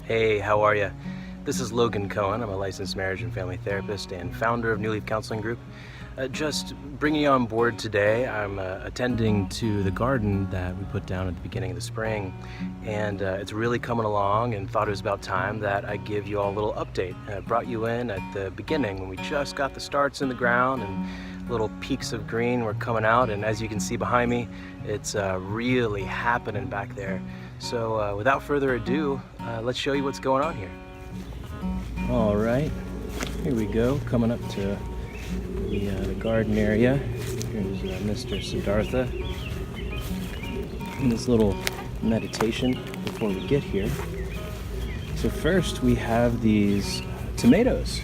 Hey, how are you? This is Logan Cohen. I'm a licensed marriage and family therapist and founder of New Leaf Counseling Group. Just bringing you on board today. I'm attending to the garden that we put down at the beginning of the spring, and it's really coming along, and thought it was about time that I give you all a little update. I brought you in at the beginning when we just got the starts in the ground and little peaks of green were coming out, and as you can see behind me, it's really happening back there. So without further ado, let's show you what's going on here. All right, here we go, coming up to the garden area. Here's Mr. Siddhartha in this little meditation before we get here. So first we have these tomatoes.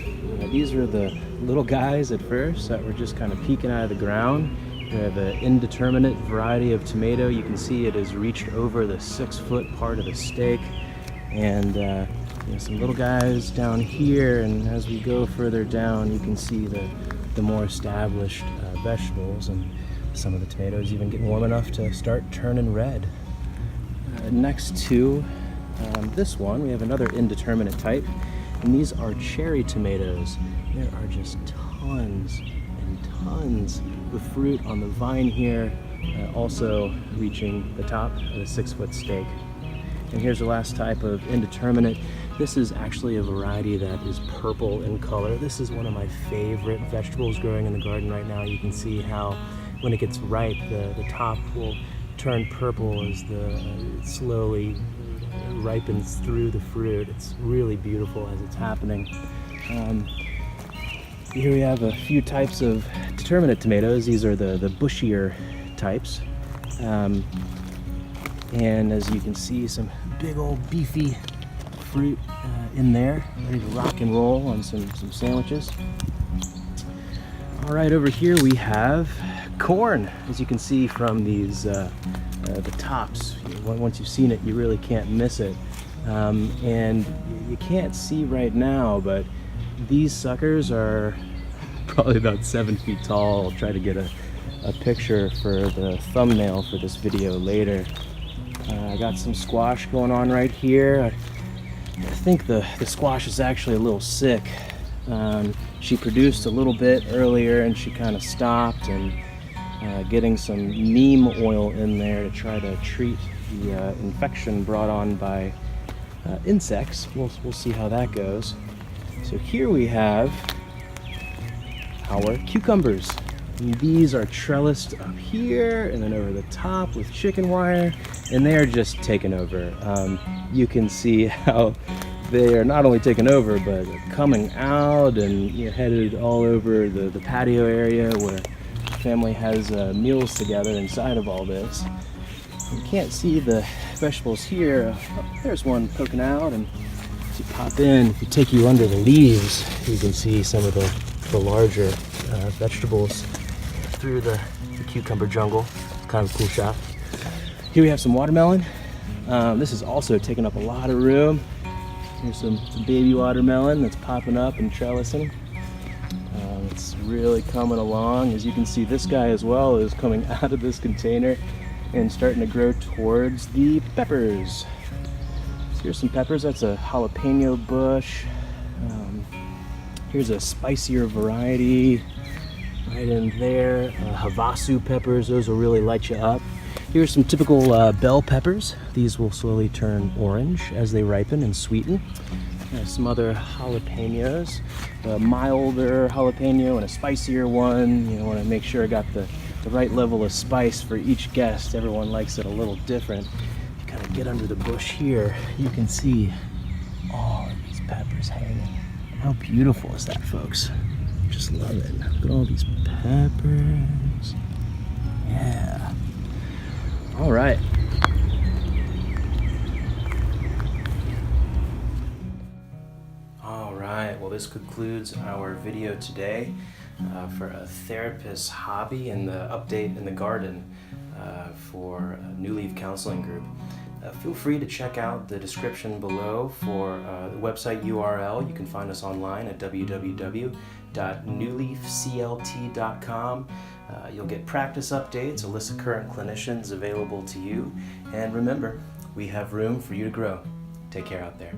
These are the little guys at first that were just kind of peeking out of the ground. We have an indeterminate variety of tomato. You can see it has reached over the 6-foot part of the stake, and some little guys down here, and as we go further down you can see the more established vegetables, and some of the tomatoes even getting warm enough to start turning red. Next to this one we have another indeterminate type, and these are cherry tomatoes. There are just tons and tons of fruit on the vine here, also reaching the top of the 6-foot stake. And here's the last type of indeterminate. This is actually a variety that is purple in color. This is one of my favorite vegetables growing in the garden right now. You can see how when it gets ripe, the top will turn purple as it slowly ripens through the fruit. It's really beautiful as it's happening. Here we have a few types of determinate tomatoes. These are the bushier types. And as you can see, some big old beefy fruit in there, ready to rock and roll on some sandwiches. All right, over here we have corn. As you can see from these the tops, once you've seen it, you really can't miss it. And you can't see right now, but these suckers are probably about 7 feet tall. I'll try to get a picture for the thumbnail for this video later. I got some squash going on right here. I think the squash is actually a little sick. She produced a little bit earlier and she kind of stopped, and getting some neem oil in there to try to treat the infection brought on by insects. We'll see how that goes. So here we have our cucumbers. And these are trellised up here and then over the top with chicken wire, and they are just taken over. You can see how they are not only taken over, but coming out and headed all over the patio area where the family has meals together inside of all this. You can't see the vegetables here. Oh, there's one poking out, and as you pop in, if you take you under the leaves, you can see some of the larger vegetables through the cucumber jungle. Kind of a cool shot. Here we have some watermelon. This is also taking up a lot of room. Here's some baby watermelon that's popping up and trellising. It's really coming along. As you can see, this guy as well is coming out of this container and starting to grow towards the peppers. So here's some peppers. That's a jalapeno bush. Here's a spicier variety right in there. Havasu peppers, those will really light you up. Here's some typical bell peppers. These will slowly turn orange as they ripen and sweeten. Some other jalapenos, a milder jalapeno and a spicier one. You want to make sure I got the right level of spice for each guest. Everyone likes it a little different. If you kind of get under the bush here, you can see all of these peppers hanging. How beautiful is that, folks? Just love it. Look at all these peppers. Yeah. All right. All right, well, this concludes our video today for a therapist's hobby and the update in the garden for New Leaf Counseling Group. Feel free to check out the description below for the website URL. You can find us online at www.newleafclt.com. You'll get practice updates, a list of current clinicians available to you, and remember, we have room for you to grow. Take care out there.